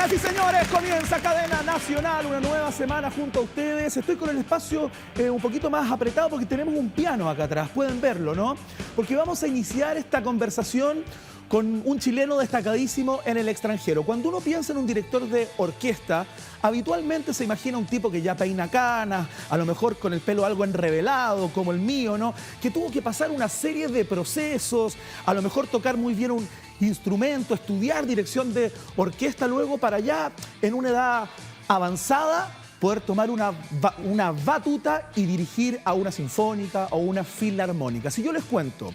Señoras y señores, comienza Cadena Nacional, una nueva semana junto a ustedes. Estoy con el espacio un poquito más apretado porque tenemos un piano acá atrás, pueden verlo, ¿no? Porque vamos a iniciar esta conversación con un chileno destacadísimo en el extranjero. Cuando uno piensa en un director de orquesta, habitualmente se imagina un tipo que ya peina canas, a lo mejor con el pelo algo enrevelado, como el mío, ¿no? Que tuvo que pasar una serie de procesos, a lo mejor tocar muy bien un instrumento, estudiar dirección de orquesta, luego para ya, en una edad avanzada, poder tomar una batuta y dirigir a una sinfónica o una filarmónica. Si yo les cuento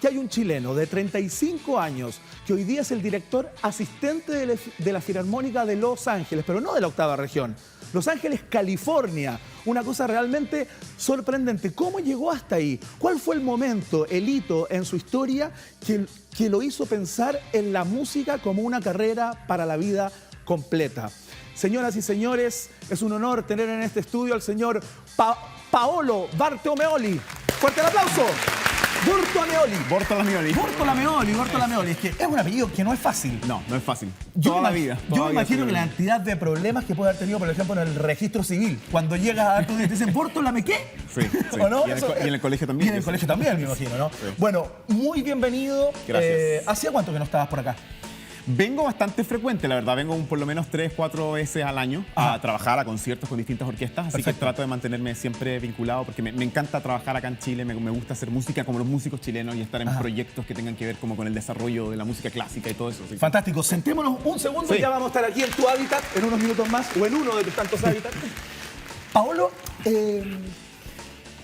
que hay un chileno de 35 años que hoy día es el director asistente de la Filarmónica de Los Ángeles, pero no de la octava región, Los Ángeles, California. Una cosa realmente sorprendente. ¿Cómo llegó hasta ahí? ¿Cuál fue el momento, el hito en su historia que lo hizo pensar en la música como una carrera para la vida completa? Señoras y señores, es un honor tener en este estudio al señor Paolo Bartolomeoli. ¡Fuerte el aplauso! Bortolomeoli. Es que es un apellido que no es fácil. No es fácil. Yo me imagino que la cantidad de problemas que puede haber tenido, por ejemplo, en el registro civil. Cuando llegas a tu te dicen, ¿Bortolame qué? Sí. ¿O no? Y en el colegio también. Y en el colegio también, me imagino, ¿no? Sí. Bueno, muy bienvenido. Gracias. ¿Hacía cuánto que no estabas por acá? Vengo bastante frecuente, la verdad. Vengo por lo menos 3-4 veces al año a trabajar a conciertos con distintas orquestas. Así Perfecto. que trato de mantenerme siempre vinculado porque me encanta trabajar acá en Chile. Me gusta hacer música como los músicos chilenos y estar en proyectos que tengan que ver como con el desarrollo de la música clásica y todo eso. Así que... Fantástico. Sentémonos un segundo y ya vamos a estar aquí en tu hábitat en unos minutos más o en uno de tus tantos hábitats. Paolo,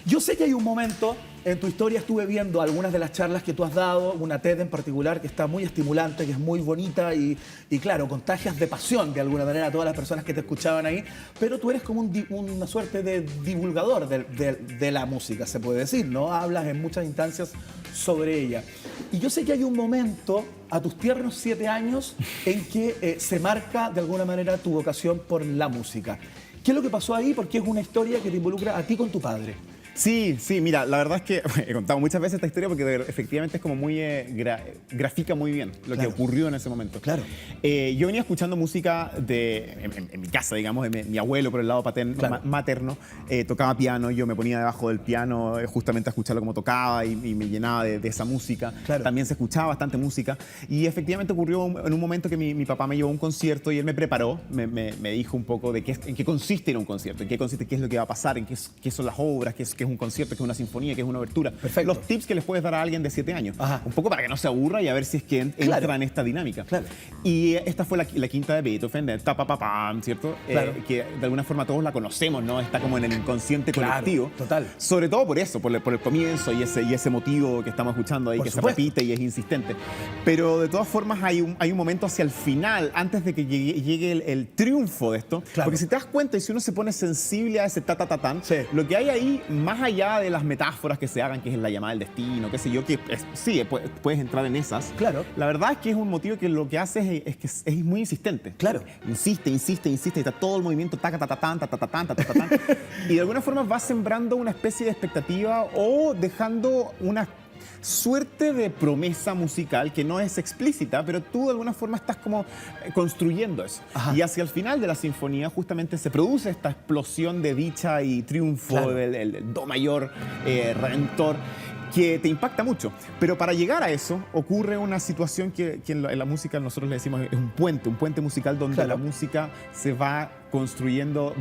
yo sé que hay un momento en tu historia, estuve viendo algunas de las charlas que tú has dado, una TED en particular que está muy estimulante, que es muy bonita y claro, contagias de pasión de alguna manera a todas las personas que te escuchaban ahí, pero tú eres como una suerte de divulgador de la música, se puede decir, ¿no? Hablas en muchas instancias sobre ella. Y yo sé que hay un momento, a tus tiernos 7 años, en que se marca de alguna manera tu vocación por la música. ¿Qué es lo que pasó ahí? Porque es una historia que te involucra a ti con tu padre. Sí, mira, la verdad es que he contado muchas veces esta historia porque efectivamente es como muy, grafica muy bien lo que ocurrió en ese momento. Claro. Yo venía escuchando música en mi casa, digamos, de mi abuelo por el lado materno, tocaba piano, yo me ponía debajo del piano justamente a escucharlo como tocaba y me llenaba de esa música. Claro. También se escuchaba bastante música y efectivamente ocurrió en un momento que mi papá me llevó a un concierto y él me preparó, me dijo un poco de en qué consiste ir a un concierto, en qué consiste, qué es lo que va a pasar, en qué son las obras, qué es un concierto, que es una sinfonía, que es una obertura. Perfecto. Los tips que les puedes dar a alguien de 7 años. Ajá. Un poco para que no se aburra y a ver si es que entra en esta dinámica. Claro. Y esta fue la quinta de Beethoven, de ta-pa-pa-pam, ¿cierto? Claro. Que de alguna forma todos la conocemos, ¿no? Está como en el inconsciente colectivo. Total. Sobre todo por eso, por el comienzo y ese motivo que estamos escuchando ahí, Por que supuesto. se repite y es insistente. Pero de todas formas hay un momento hacia el final, antes de que llegue el triunfo de esto. Claro. Porque si te das cuenta y si uno se pone sensible a ese ta-ta-ta-tan, Sí. lo que hay ahí, más allá de las metáforas que se hagan, que es la llamada del destino, qué sé yo, que sí, puedes entrar en esas. Claro. La verdad es que es un motivo que lo que hace es que es muy insistente. Claro. Insiste, y está todo el movimiento taca-ta-ta-tan, ta-ta-ta-tan, ta-ta-ta-tan. Y de alguna forma va sembrando una especie de expectativa o dejando una suerte de promesa musical que no es explícita, pero tú de alguna forma estás como construyendo eso. Ajá. Y hacia el final de la sinfonía justamente se produce esta explosión de dicha y triunfo, Claro. del do mayor redentor, que te impacta mucho. Pero para llegar a eso ocurre una situación que en la música nosotros le decimos es un puente musical donde Claro. la música se va construyendo.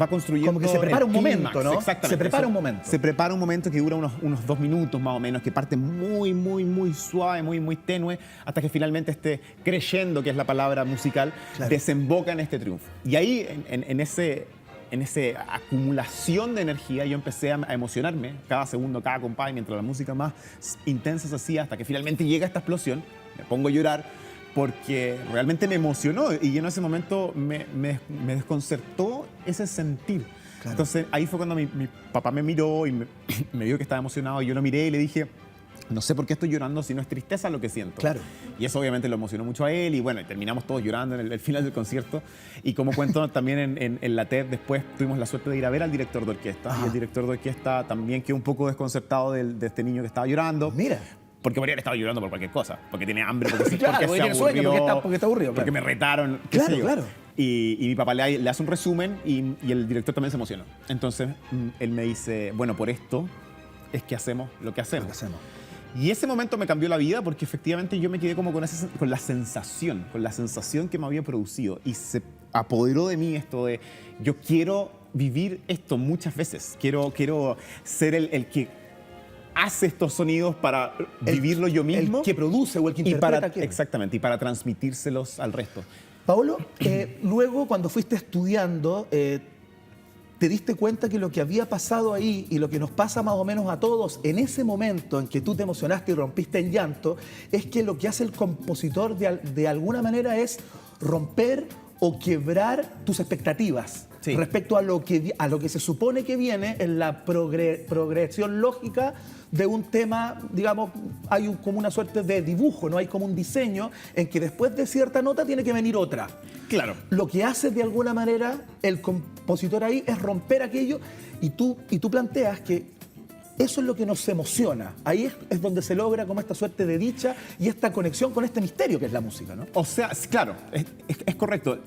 Como que se prepara el un momento, clímax, ¿no? Exactamente. Se prepara Eso. un momento. Se prepara un momento que dura unos 2 minutos más o menos, que parte muy suave, muy tenue, hasta que finalmente esté creyendo, que es la palabra musical, Claro. desemboca en este triunfo. Y ahí, en esa acumulación de energía, yo empecé a emocionarme cada segundo, cada compás, mientras la música más intensa se hacía, hasta que finalmente llega esta explosión, me pongo a llorar, porque realmente me emocionó y en ese momento me desconcertó ese sentir. Claro. Entonces ahí fue cuando mi papá me miró y me vio que estaba emocionado y yo lo miré y le dije, no sé por qué estoy llorando si no es tristeza lo que siento. Claro. Y eso obviamente lo emocionó mucho a él y bueno, terminamos todos llorando en el final del concierto. Y como cuento también en la TED, después tuvimos la suerte de ir a ver al director de orquesta. Ajá. Y el director de orquesta también quedó un poco desconcertado de este niño que estaba llorando. Mira. Porque podría haber estado llorando por cualquier cosa. Porque tiene hambre, porque, Claro, porque porque se tiene sueño, aburrió, porque está aburrido, porque claro. me retaron. qué sé Claro, yo. claro. Y mi papá le hace un resumen y el director también se emocionó. Entonces él me dice, bueno, por esto es que hacemos lo que hacemos. Y ese momento me cambió la vida porque efectivamente yo me quedé como con la sensación que me había producido. Y se apoderó de mí esto de, yo quiero vivir esto muchas veces. Quiero ser el que hace estos sonidos para vivirlo yo mismo. El que produce o el que interpreta. Exactamente, y para transmitírselos al resto. Paolo, luego cuando fuiste estudiando, te diste cuenta que lo que había pasado ahí y lo que nos pasa más o menos a todos en ese momento en que tú te emocionaste y rompiste en llanto, es que lo que hace el compositor de alguna manera es romper o quebrar tus expectativas respecto a lo que se supone que viene en la progresión lógica de un tema. Digamos, hay como una suerte de dibujo, ¿no? Hay como un diseño en que después de cierta nota tiene que venir otra. Claro. Lo que hace de alguna manera el compositor ahí es romper aquello y tú planteas que eso es lo que nos emociona. Ahí es donde se logra como esta suerte de dicha y esta conexión con este misterio que es la música, ¿no? O sea, claro, es correcto.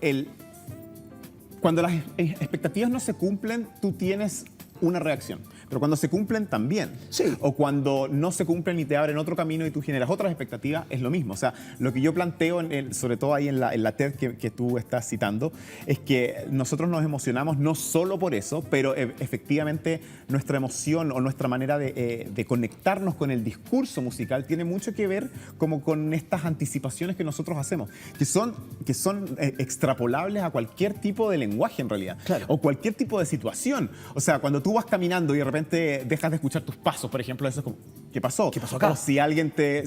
Cuando las expectativas no se cumplen, tú tienes una reacción. Pero cuando se cumplen también. Sí. O cuando no se cumplen y te abren otro camino y tú generas otras expectativas, es lo mismo. O sea, lo que yo planteo, sobre todo ahí en la TED que tú estás citando, es que nosotros nos emocionamos no solo por eso, pero efectivamente nuestra emoción o nuestra manera de conectarnos con el discurso musical tiene mucho que ver como con estas anticipaciones que nosotros hacemos, que son extrapolables a cualquier tipo de lenguaje en realidad. Claro. O cualquier tipo de situación. O sea, cuando tú vas caminando y de repente dejas de escuchar tus pasos, por ejemplo, eso es como, ¿qué pasó? ¿Qué pasó acá? O si alguien te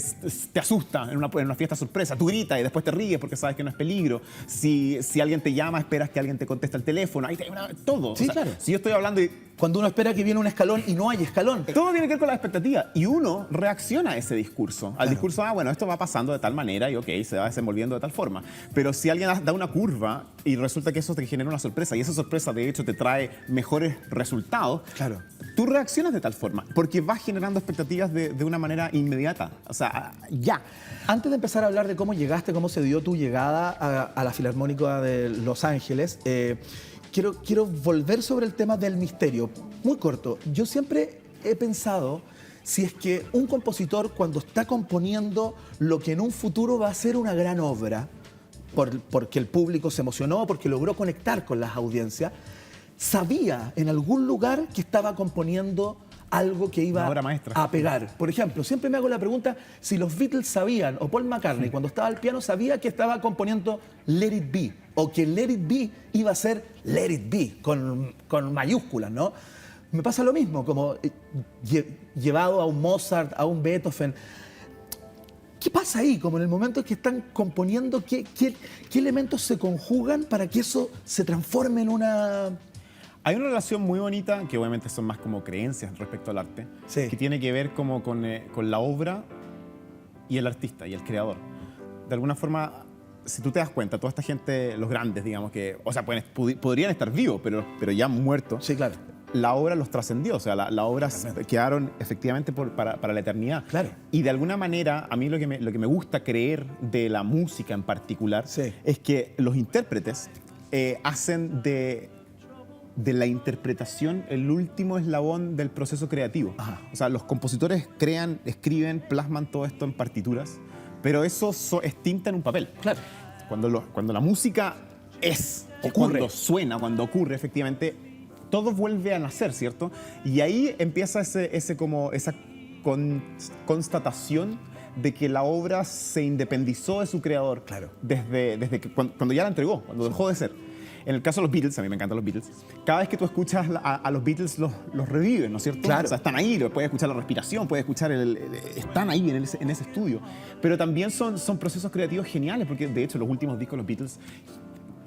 asusta en una fiesta sorpresa, tú gritas y después te ríes porque sabes que no es peligro. Si alguien te llama, esperas que alguien te conteste el teléfono. Ahí todo. Sí, o sea, claro. Si yo estoy hablando y... Cuando uno espera que viene un escalón y no hay escalón. Todo tiene que ver con la expectativa y uno reacciona a ese discurso. Al discurso, bueno, esto va pasando de tal manera y ok, se va desenvolviendo de tal forma. Pero si alguien da una curva y resulta que eso te genera una sorpresa y esa sorpresa de hecho te trae mejores resultados, Claro. tú reaccionas de tal forma porque vas generando expectativas de una manera inmediata. O sea, ya. Antes de empezar a hablar de cómo llegaste, cómo se dio tu llegada a la Filarmónica de Los Ángeles, quiero volver sobre el tema del misterio. Muy corto. Yo siempre he pensado si es que un compositor cuando está componiendo lo que en un futuro va a ser una gran obra, porque el público se emocionó, porque logró conectar con las audiencias, sabía en algún lugar que estaba componiendo algo que iba Una obra maestra. a pegar. Por ejemplo, siempre me hago la pregunta si los Beatles sabían, o Paul McCartney cuando estaba al piano sabía que estaba componiendo Let It Be, o que Let It Be iba a ser Let It Be, con mayúsculas, ¿no? Me pasa lo mismo, como llevado a un Mozart, a un Beethoven. ¿Qué pasa ahí? Como en el momento en que están componiendo, ¿qué elementos se conjugan para que eso se transforme en una... Hay una relación muy bonita, que obviamente son más como creencias respecto al arte, Sí. que tiene que ver como con la obra y el artista y el creador. De alguna forma, si tú te das cuenta, toda esta gente, los grandes, digamos, que, o sea, podrían estar vivos, pero ya muertos, Sí, claro. la obra los trascendió, o sea, la obra quedaron efectivamente para la eternidad. Claro. Y de alguna manera, a mí lo que me gusta creer de la música en particular Sí. es que los intérpretes hacen de la interpretación el último eslabón del proceso creativo. Ajá. O sea, los compositores crean, escriben, plasman todo esto en partituras, pero eso es tinta en un papel. Claro. Cuando la música Ocurre. cuando suena, cuando ocurre, efectivamente, todo vuelve a nacer, ¿cierto? Y ahí empieza esa constatación de que la obra se independizó de su creador. Claro. Desde que cuando ya la entregó, cuando dejó de ser. En el caso de los Beatles, a mí me encantan los Beatles, cada vez que tú escuchas a los Beatles los reviven, ¿no es cierto? Claro. O sea, están ahí, puedes escuchar la respiración, puedes escuchar están ahí en ese estudio. Pero también son procesos creativos geniales, porque de hecho los últimos discos de los Beatles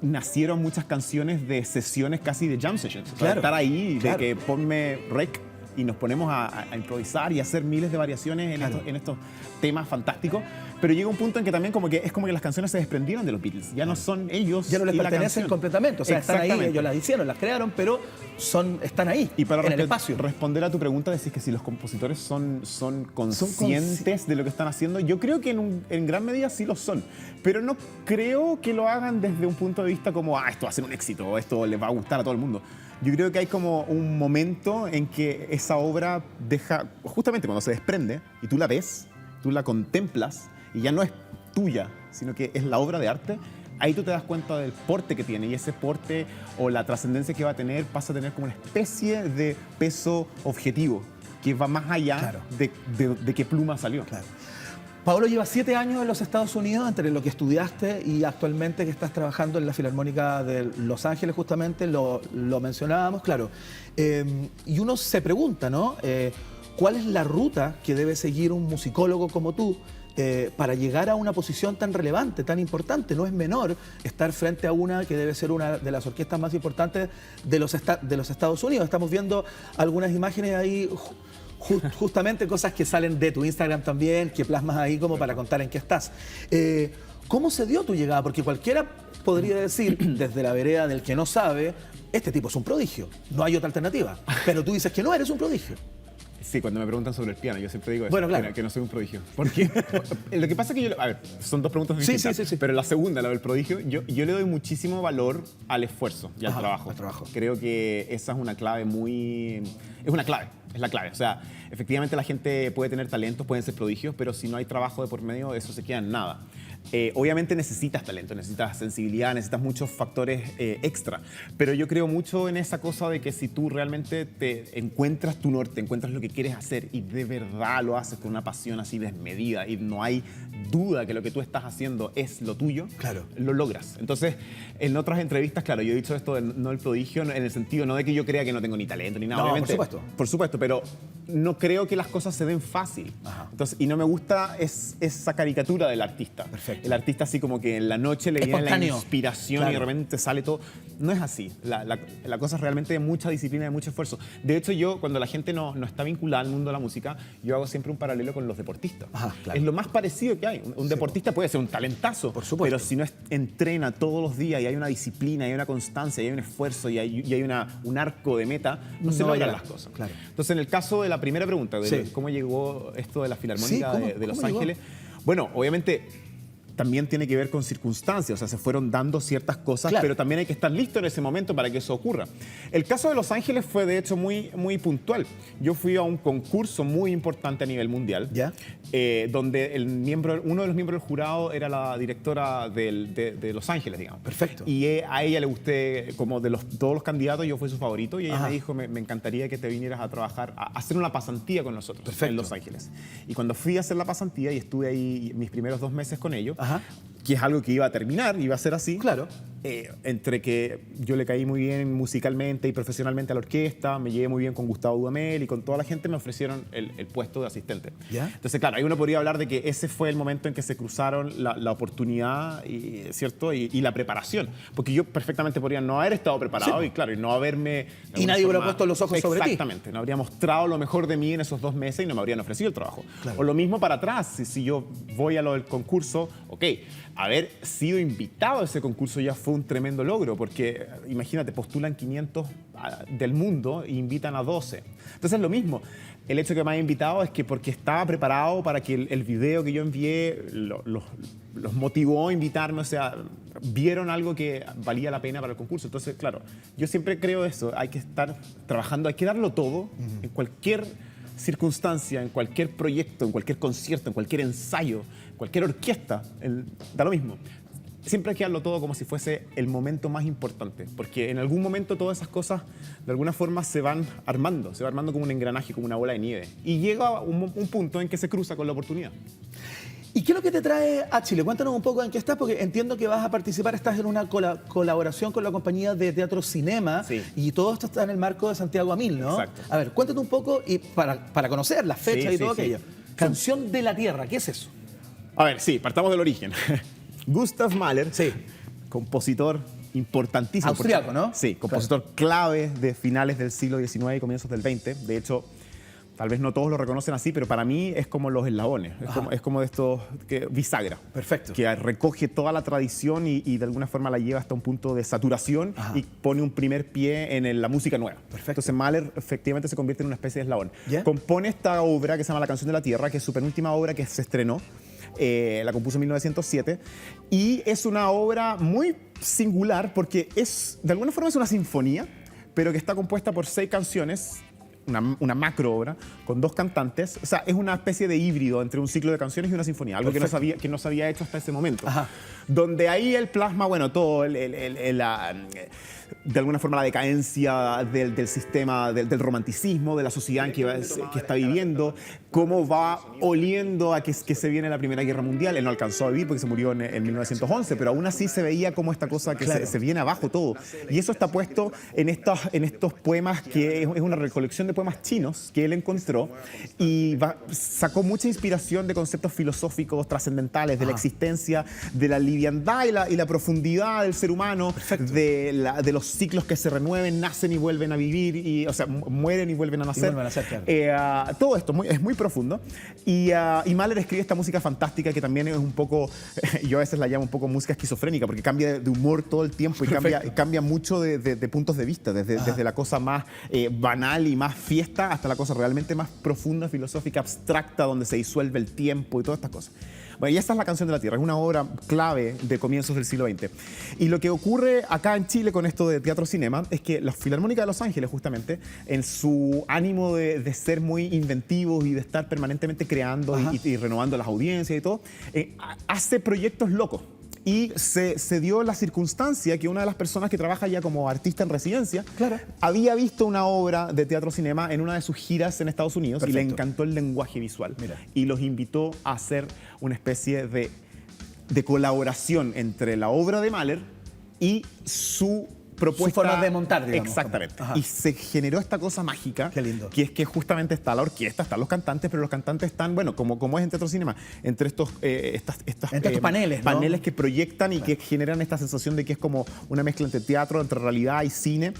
nacieron muchas canciones de sesiones casi de jam sessions. O sea, Claro. estar ahí, Claro. de que ponme rec y nos ponemos a improvisar y hacer miles de variaciones Claro. en estos temas fantásticos. pero llega un punto en que también como que es como que las canciones se desprendieron de los Beatles. Ya no son ellos. Ya no les y la pertenecen canción. completamente. O sea, están ahí, Exactamente. ellos las hicieron, las crearon, pero están ahí, Y para en el espacio. responder a tu pregunta, decís que si los compositores son conscientes de lo que están haciendo, yo creo que en gran medida sí lo son, pero no creo que lo hagan desde un punto de vista como, esto va a ser un éxito, o esto les va a gustar a todo el mundo. Yo creo que hay como un momento en que esa obra deja, justamente cuando se desprende y tú la ves, tú la contemplas y ya no es tuya, sino que es la obra de arte. Ahí tú te das cuenta del porte que tiene, y ese porte o la trascendencia que va a tener pasa a tener como una especie de peso objetivo que va más allá Claro. de qué pluma salió. Claro. Pablo lleva 7 años en los Estados Unidos, entre lo que estudiaste y actualmente que estás trabajando en la Filarmónica de Los Ángeles, justamente, lo mencionábamos, claro. Y uno se pregunta, ¿no? ¿Cuál es la ruta que debe seguir un musicólogo como tú para llegar a una posición tan relevante, tan importante? No es menor estar frente a una que debe ser una de las orquestas más importantes de los Estados Unidos. Estamos viendo algunas imágenes ahí, justamente cosas que salen de tu Instagram también, que plasmas ahí como para contar en qué estás. ¿Cómo se dio tu llegada? Porque cualquiera podría decir, desde la vereda del que no sabe, este tipo es un prodigio, no hay otra alternativa. Pero tú dices que no eres un prodigio. Sí, cuando me preguntan sobre el piano, yo siempre digo eso, Bueno, claro. que no soy un prodigio. Porque lo que pasa es que a ver, son dos preguntas distintas, Sí. pero la segunda, la del prodigio, yo le doy muchísimo valor al esfuerzo y al trabajo. al trabajo. Creo que esa es una clave es la clave. O sea, efectivamente la gente puede tener talentos, pueden ser prodigios, pero si no hay trabajo de por medio, eso se queda en nada. Obviamente necesitas talento, necesitas sensibilidad, necesitas muchos factores extra, pero yo creo mucho en esa cosa de que si tú realmente te encuentras tu norte, encuentras lo que quieres hacer y de verdad lo haces con una pasión así desmedida y no hay duda que lo que tú estás haciendo es lo tuyo, Claro. lo logras. Entonces, en otras entrevistas, claro, yo he dicho esto de no el prodigio, en el sentido no de que yo crea que no tengo ni talento ni nada, No, obviamente. por supuesto. Por supuesto, pero no creo que las cosas se den fácil. Ajá. Entonces, y no me gusta esa caricatura del artista. Perfecto. El artista así como que en la noche le viene la Espontáneo. inspiración Claro. y de repente sale todo. No es así. La cosa es realmente de mucha disciplina y de mucho esfuerzo. De hecho, yo, cuando la gente no está vinculada al mundo de la música, yo hago siempre un paralelo con los deportistas. Ajá, claro. Es lo más parecido que hay. Un deportista puede ser un talentazo, Por supuesto. pero si no entrena todos los días y hay una disciplina, y hay una constancia, y hay un esfuerzo y hay un arco de meta, no se No logran llega. las cosas. Claro. Entonces, en el caso de la primera pregunta, de Sí. cómo llegó esto de la Filarmónica Sí, de Los ¿cómo llegó? Ángeles, bueno, obviamente también tiene que ver con circunstancias, o sea, se fueron dando ciertas cosas, Claro. pero también hay que estar listo en ese momento para que eso ocurra. El caso de Los Ángeles fue de hecho muy, muy puntual. Yo fui a un concurso muy importante a nivel mundial, ¿Ya? donde uno de los miembros del jurado era la directora de Los Ángeles, digamos. Perfecto. Y a ella le gusté, como de todos los candidatos, yo fui su favorito, y ella Ajá. me dijo, me encantaría que te vinieras a trabajar, a hacer una pasantía con nosotros Perfecto. en Los Ángeles. Y cuando fui a hacer la pasantía y estuve ahí mis primeros 2 meses con ellos, Ajá. que es algo que iba a terminar, iba a ser así. Claro. Entre que yo le caí muy bien musicalmente y profesionalmente a la orquesta, me llevé muy bien con Gustavo Dudamel y con toda la gente, me ofrecieron el puesto de asistente. ¿Ya? Entonces, claro, ahí uno podría hablar de que ese fue el momento en que se cruzaron la oportunidad, ¿cierto? Y la preparación. Porque yo perfectamente podría no haber estado preparado y, claro, y no haberme... de Y alguna nadie hubiera forma- puesto los ojos sobre ti. Exactamente. No habría mostrado lo mejor de mí en esos 2 meses y no me habrían ofrecido el trabajo. Claro. O lo mismo para atrás. Si yo voy a lo del concurso, ok, haber sido invitado a ese concurso ya fue un tremendo logro, porque imagínate, postulan 500 del mundo e invitan a 12. Entonces es lo mismo. El hecho que me haya invitado es que porque estaba preparado para que el video que yo envié los motivó a invitarme, o sea, vieron algo que valía la pena para el concurso. Entonces, claro, yo siempre creo eso, hay que estar trabajando, hay que darlo todo en cualquier circunstancia, en cualquier proyecto, en cualquier concierto, en cualquier ensayo, cualquier orquesta, da lo mismo. Siempre hay que darlo todo como si fuese el momento más importante, porque en algún momento todas esas cosas de alguna forma se van armando como un engranaje, como una bola de nieve. Y llega un punto en que se cruza con la oportunidad. ¿Y qué es lo que te trae a Chile? Cuéntanos un poco en qué estás, porque entiendo que vas a participar, estás en una colaboración con la compañía de Teatro Cinema, Sí. y todo esto está en el marco de Santiago a 1000, ¿no? Exacto. A ver, cuéntanos un poco y para conocer las fechas Sí, y todo sí, aquello. sí. Canción de la Tierra, ¿qué es eso? A ver, sí, partamos del origen. Gustav Mahler, Sí. compositor importantísimo. Austriaco, ¿no? Sí, compositor clave de finales del siglo XIX y comienzos del XX. De hecho, Tal vez no todos lo reconocen así, pero para mí es como los eslabones, es como de estos bisagra. Perfecto. Que recoge toda la tradición y de alguna forma la lleva hasta un punto de saturación y pone un primer pie en la música nueva. Perfecto. Entonces Mahler efectivamente se convierte en una especie de eslabón. ¿Ya? Compone esta obra que se llama La Canción de la Tierra, que es su penúltima obra que se estrenó. La compuso en 1907 y es una obra muy singular porque de alguna forma es una sinfonía, pero que está compuesta por 6 canciones. Una macro obra con 2 cantantes. O sea, es una especie de híbrido entre un ciclo de canciones y una sinfonía, algo que no se había hecho hasta ese momento. Ajá. Donde ahí él plasma, bueno, todo de alguna forma la decadencia del sistema, del romanticismo, de la sociedad en que está viviendo, cómo va oliendo a que se viene la Primera Guerra Mundial. Él no alcanzó a vivir porque se murió en 1911, pero aún así se veía como esta cosa que se viene abajo todo. Y eso está puesto en estos poemas, que es una recolección de poemas chinos que él encontró y sacó mucha inspiración de conceptos filosóficos trascendentales, de la existencia, de la liviandad y la profundidad del ser humano, de los ciclos que se renueven, nacen y vuelven a vivir, o sea, mueren y vuelven a nacer. Claro. Todo esto es muy profundo. Y Mahler escribe esta música fantástica que también es un poco, yo a veces la llamo un poco música esquizofrénica, porque cambia de humor todo el tiempo y cambia mucho de puntos de vista, desde la cosa más banal y más fiesta hasta la cosa realmente más profunda, filosófica, abstracta, donde se disuelve el tiempo y todas estas cosas. Bueno, y esta es La Canción de la Tierra, es una obra clave de comienzos del siglo XX. Y lo que ocurre acá en Chile con esto de teatro-cinema es que la Filarmónica de Los Ángeles, justamente, en su ánimo de ser muy inventivos y de estar permanentemente creando y renovando las audiencias y todo, hace proyectos locos. Y se dio la circunstancia que una de las personas que trabaja ya como artista en residencia había visto una obra de teatro-cinema en una de sus giras en Estados Unidos. Perfecto. Y le encantó el lenguaje visual. Mira. Y los invitó a hacer una especie de colaboración entre la obra de Mahler y su propuesta. Su forma de montar, digamos. Exactamente. Y se generó esta cosa mágica. Qué lindo. Que es que justamente está la orquesta, están los cantantes, pero los cantantes están, bueno, como es en teatro cinema, entre estos paneles, ¿no? Paneles que proyectan y que generan esta sensación de que es como una mezcla entre teatro, entre realidad y cine.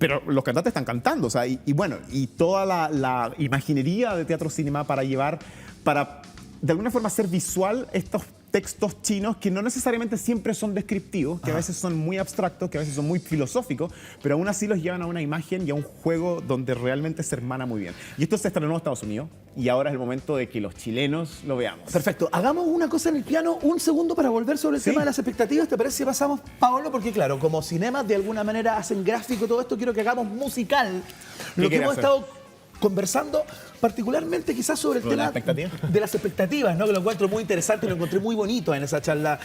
Pero los cantantes están cantando, o sea, y toda la imaginería de teatro cinema para de alguna forma hacer visual estos textos chinos que no necesariamente siempre son descriptivos, que a veces son muy abstractos, que a veces son muy filosóficos, pero aún así los llevan a una imagen y a un juego donde realmente se hermana muy bien. Y esto se estrenó en Estados Unidos y ahora es el momento de que los chilenos lo veamos. Perfecto. Hagamos una cosa en el piano, un segundo para volver sobre el tema de las expectativas. ¿Te parece si pasamos, Paolo? Porque claro, como cinemas de alguna manera hacen gráfico todo esto, quiero que hagamos musical lo que hemos estado conversando, particularmente quizás sobre el tema de las expectativas, ¿no? Que lo encuentro muy interesante y lo encontré muy bonito en esa charla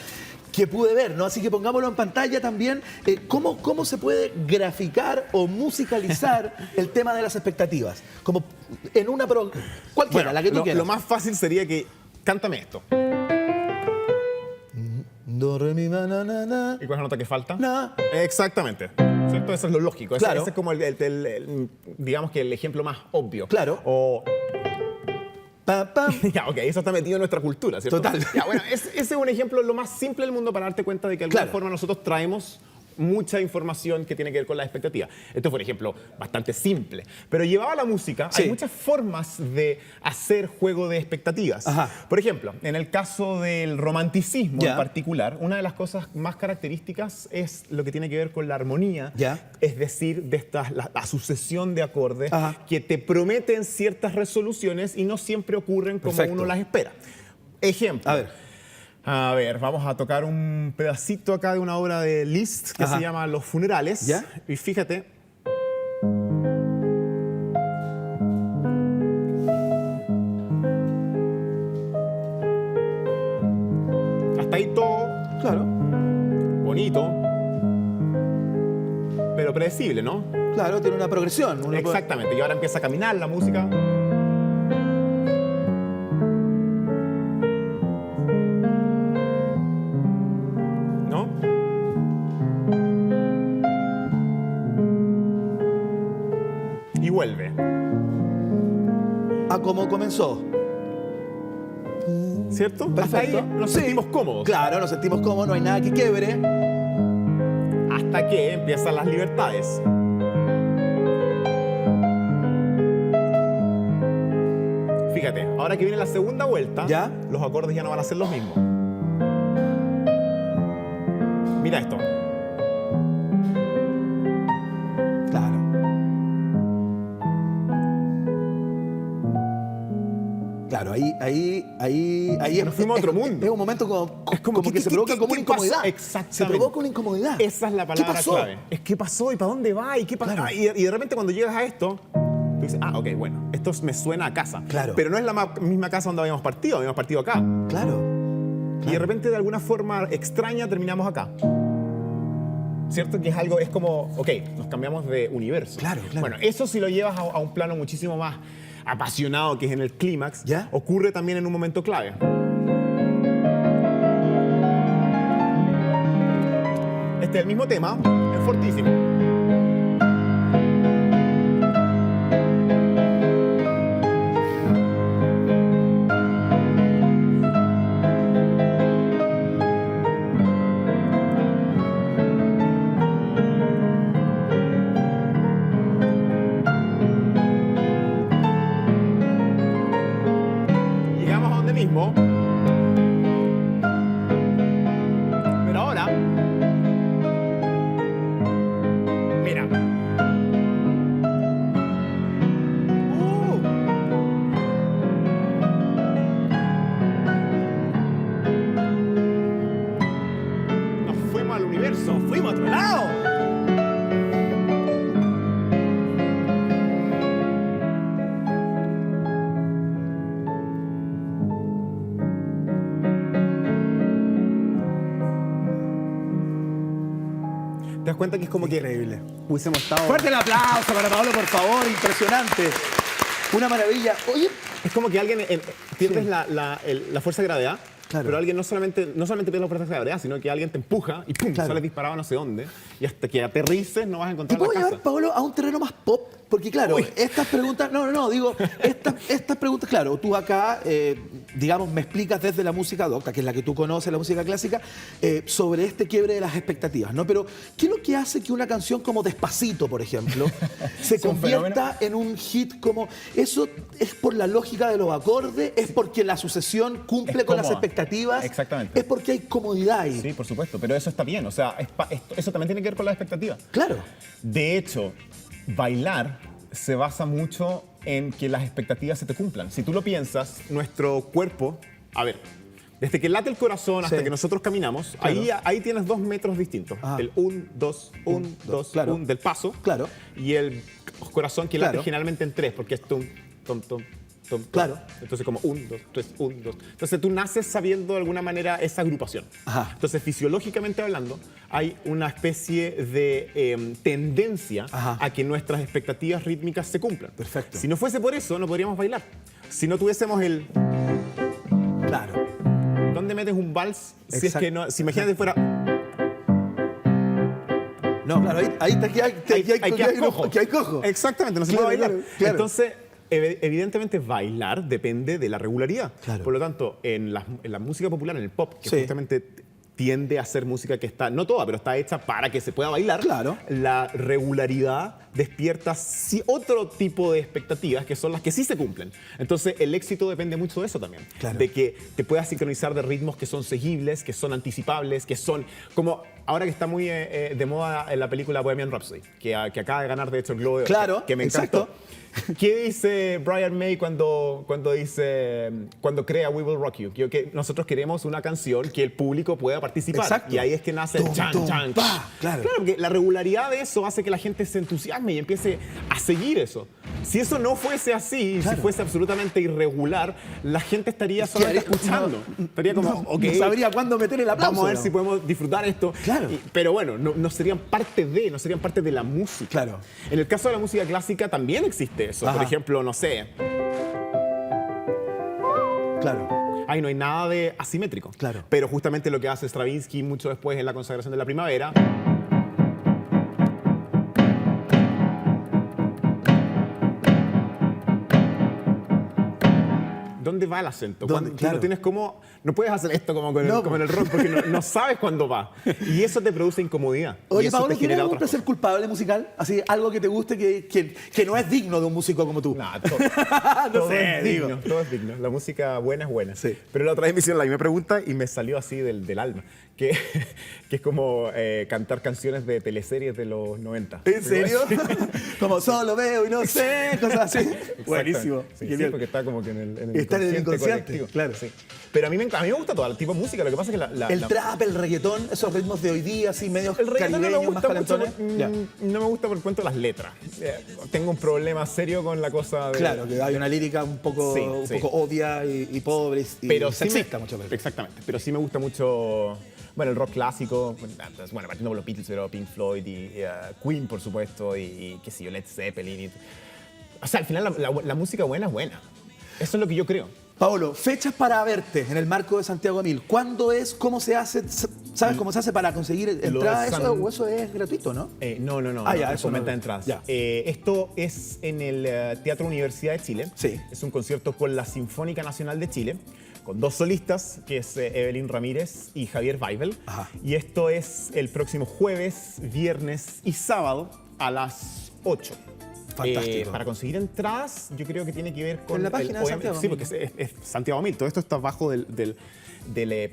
que pude ver, ¿no? Así que pongámoslo en pantalla también. ¿Cómo se puede graficar o musicalizar el tema de las expectativas? Como en una cualquiera, la que tú quieras. Lo más fácil sería que cántame esto. Do, re, mi, ma, na, na, na. ¿Y cuál es la nota que falta? Na. Exactamente. ¿Cierto? Eso es lo lógico. Claro. Ese es como digamos que el ejemplo más obvio. Claro. O... Pa, pa. Ya, ok, eso está metido en nuestra cultura, ¿cierto? Total. Ya, bueno, ese es un ejemplo lo más simple del mundo para darte cuenta de que de alguna forma nosotros traemos mucha información que tiene que ver con las expectativas. Esto fue un ejemplo bastante simple, pero llevado a la música hay muchas formas de hacer juego de expectativas. Por ejemplo, en el caso del romanticismo en particular, una de las cosas más características es lo que tiene que ver con la armonía, es decir, de la sucesión de acordes que te prometen ciertas resoluciones y no siempre ocurren como uno las espera. Ejemplo. A ver, vamos a tocar un pedacito acá de una obra de Liszt que se llama Los Funerales. Y fíjate. Hasta ahí todo. Claro. Bonito. Pero predecible, ¿no? Claro, tiene una progresión. Exactamente. Y ahora empieza a caminar la música. Vuelve. A cómo comenzó. ¿Cierto? Perfecto. Hasta ahí nos sentimos cómodos. Claro, nos sentimos cómodos, no hay nada que quiebre. Hasta que empiezan las libertades. fíjate, ahora que viene la segunda vuelta, ¿Ya? los acordes ya no van a ser los mismos. Mira esto. Claro. Claro, ahí Nos fuimos a otro mundo. Es un momento como, Es como que se provoca como una pasó? incomodidad. Exactamente. Se provoca una incomodidad. Esa es la ¿Qué palabra pasó? clave. Es qué pasó y para dónde va y qué pasa. Claro. Y de repente cuando llegas a esto, tú dices, ok, bueno, esto me suena a casa. Claro. Pero no es la misma casa donde habíamos partido acá. Claro. Y de repente de alguna forma extraña terminamos acá. ¿Cierto? Que es algo, es como, ok, nos cambiamos de universo. Claro, claro. Bueno, eso si lo llevas a un plano muchísimo más apasionado, que es en el clímax, ¿Ya? ocurre también en un momento clave. Este es el mismo tema, es fortísimo. Llegamos a donde mismo. Pero ahora, mira. Nos fuimos al universo, fuimos a otro lado. ¿Te das cuenta que es como Increíble. que hubiésemos estado... Fuerte el aplauso para Pablo, por favor. Impresionante. Una maravilla. Oye, Es como que alguien pierdes la fuerza de gravedad, Claro. pero alguien no solamente pierde la fuerza de gravedad, sino que alguien te empuja y ¡pum! Claro. Sales disparado a no sé dónde. Y hasta que aterrices no vas a ¿te encontrar puedo la llevar, casa. Pablo, a un terreno más pop? Porque, claro, Uy. estas preguntas... digo, estas preguntas, claro, tú acá, digamos, me explicas desde la música docta, que es la que tú conoces, la música clásica, sobre este quiebre de las expectativas, ¿no? Pero, ¿qué es lo que hace que una canción como Despacito, por ejemplo, se Es un convierta en un hit como... ¿Eso es por la lógica de los acordes? ¿Es porque la sucesión cumple Es con las cómoda. expectativas? Exactamente. ¿Es porque hay comodidad ahí? Sí, por supuesto, pero eso está bien. O sea, eso también tiene que ver con las expectativas. Claro. De hecho, bailar se basa mucho en que las expectativas se te cumplan. Si tú lo piensas, nuestro cuerpo, a ver, desde que late el corazón hasta Sí. que nosotros caminamos, Claro. ahí tienes 2 metros distintos. Ajá. El 1, 2, 1, 2, Claro. 1 del paso. Claro. Y el corazón que late Claro. generalmente en 3, porque es tum, tum, tum, tum. Claro. Entonces como 1, 2, 3, 1, 2. Entonces tú naces sabiendo de alguna manera esa agrupación. Ajá. Entonces fisiológicamente hablando hay una especie de tendencia Ajá. a que nuestras expectativas rítmicas se cumplan. Perfecto. Si no fuese por eso no podríamos bailar. Si no tuviésemos el... Claro. ¿Dónde metes un vals? Si es Exacto. que no... Si imagínate fuera... No, claro, ahí te quedas cojo. Que hay cojo. Exactamente, no se Claro, puede bailar. claro, claro. Entonces, evidentemente, bailar depende de la regularidad. Claro. Por lo tanto, en la música popular, en el pop, que Sí. justamente tiende a ser música que está, no toda, pero está hecha para que se pueda bailar, Claro. la regularidad despierta otro tipo de expectativas que son las que sí se cumplen. Entonces, el éxito depende mucho de eso también. Claro. De que te puedas sincronizar de ritmos que son seguibles, que son anticipables, que son como ahora que está muy de moda en la película Bohemian Rhapsody, que acaba de ganar de hecho el Globo de Oro, Claro, que me exacto. encantó. ¿Qué dice Brian May cuando crea We Will Rock You? Que nosotros queremos una canción que el público pueda participar. Exacto. Y ahí es que nace el Tum, chan, tum, chan, pa. chan. Claro. Porque la regularidad de eso hace que la gente se entusiasme y empiece a seguir eso. Si eso no fuese así, Claro. si fuese absolutamente irregular, la gente estaría solamente haría- escuchando. Estaría como, no, ok, no sabría cuándo meter el aplauso. vamos a ver ¿no? si podemos disfrutar esto. Claro. Pero bueno, no serían parte de la música. Claro. En el caso de la música clásica también existe eso. Ajá. Por ejemplo, no sé, Claro. ahí no hay nada de asimétrico. Claro. Pero justamente lo que hace Stravinsky mucho después en la consagración de la primavera. dónde va el acento. ¿Dónde? Tú Claro. no tienes como, no puedes hacer esto como, No, como en el rock porque no sabes cuándo va. Y eso te produce incomodidad. Y Oye, eso Paolo, te ¿tienes genera algún otras placer culpable musical? Así, algo que te guste que no es digno de un músico como tú. Nah, No todo sé, es digo. digno, todo es digno. La música buena es buena. Sí. Pero la otra vez me hicieron la misma pregunta y me salió así del alma, que es como cantar canciones de teleseries de los 90. ¿En serio? Como solo veo y no sé, cosas así. Buenísimo. Sí, Qué sí, bien. porque está como que en el Está en el inconsciente, colectivo. claro. Sí. Pero a mí me gusta todo el tipo de música. Lo que pasa es que El trap, el reggaetón, esos ritmos de hoy día, así medio el reggaetón no me caribeños, más gusta mucho calentones. Ya. no me gusta por cuento de las letras. Tengo un problema serio con la cosa de... Claro, que hay una lírica un poco, Sí, un sí. poco obvia y pobre y pero sexista muchas veces. Exactamente. Pero sí me gusta mucho, bueno, el rock clásico. Bueno, partiendo por los Beatles, pero Pink Floyd y Queen, por supuesto, y qué sé yo, Led Zeppelin. O sea, al final la música buena es buena. Eso es lo que yo creo. Paolo, fechas para verte en el marco de Santiago 1000. ¿Cuándo es? ¿Cómo se hace? ¿Sabes cómo se hace para conseguir entradas? ¿O eso es gratuito, no? No. Ya, es eso con no. venta de entradas. Ya. Esto es en el Teatro Universidad de Chile. Sí. Es un concierto con la Sinfónica Nacional de Chile, con dos solistas, que es Evelyn Ramírez y Javier Weibel. Ajá. Y esto es el próximo jueves, viernes y sábado a las 8. Fantástico. Para conseguir entradas, yo creo que tiene que ver con... En la página de OM. Santiago Sí, Mil. porque es Santiago 1000. Todo esto está bajo del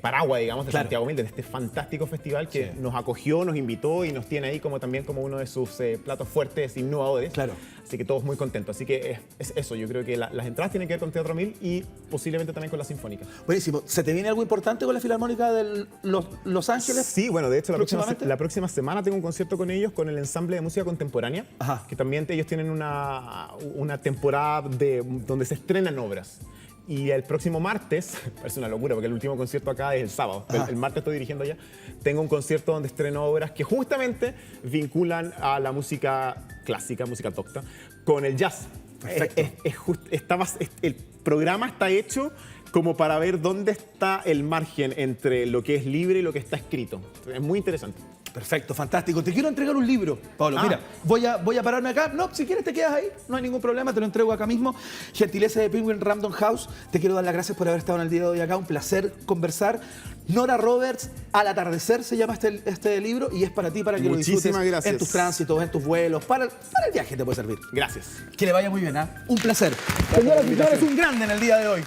paraguas, digamos, de Claro. Santiago 1000, de este fantástico festival que Sí. nos acogió, nos invitó y nos tiene ahí como también como uno de sus platos fuertes, innovadores. Claro. Así que todos muy contentos. Así que es eso. Yo creo que las entradas tienen que ver con Teatro 1000 y posiblemente también con la Sinfónica. Buenísimo. ¿Se te viene algo importante con la Filarmónica de Los Ángeles? Sí, bueno, de hecho ¿Próximamente? la próxima semana tengo un concierto con ellos, con el ensamble de música contemporánea, Ajá. que también ellos tienen una temporada donde se estrenan obras. Y el próximo martes, parece una locura porque el último concierto acá es el sábado, Ajá. el martes estoy dirigiendo allá, tengo un concierto donde estreno obras que justamente vinculan a la música clásica, música autóctona, con el jazz. Perfecto. El programa está hecho como para ver dónde está el margen entre lo que es libre y lo que está escrito. Es muy interesante. Perfecto, fantástico. Te quiero entregar un libro, Pablo. Ah. Mira, voy a pararme acá. No, si quieres te quedas ahí, no hay ningún problema, te lo entrego acá mismo. Gentileza de Penguin Random House. Te quiero dar las gracias por haber estado en el día de hoy acá. Un placer conversar. Nora Roberts, Al atardecer se llama este libro y es para ti, para que lo Muchísimas disfrutes gracias. en tus tránsitos, en tus vuelos, para el viaje te puede servir. Gracias. Que le vaya muy bien, ¿ah? Un placer. Señoras y señores, un grande en el día de hoy.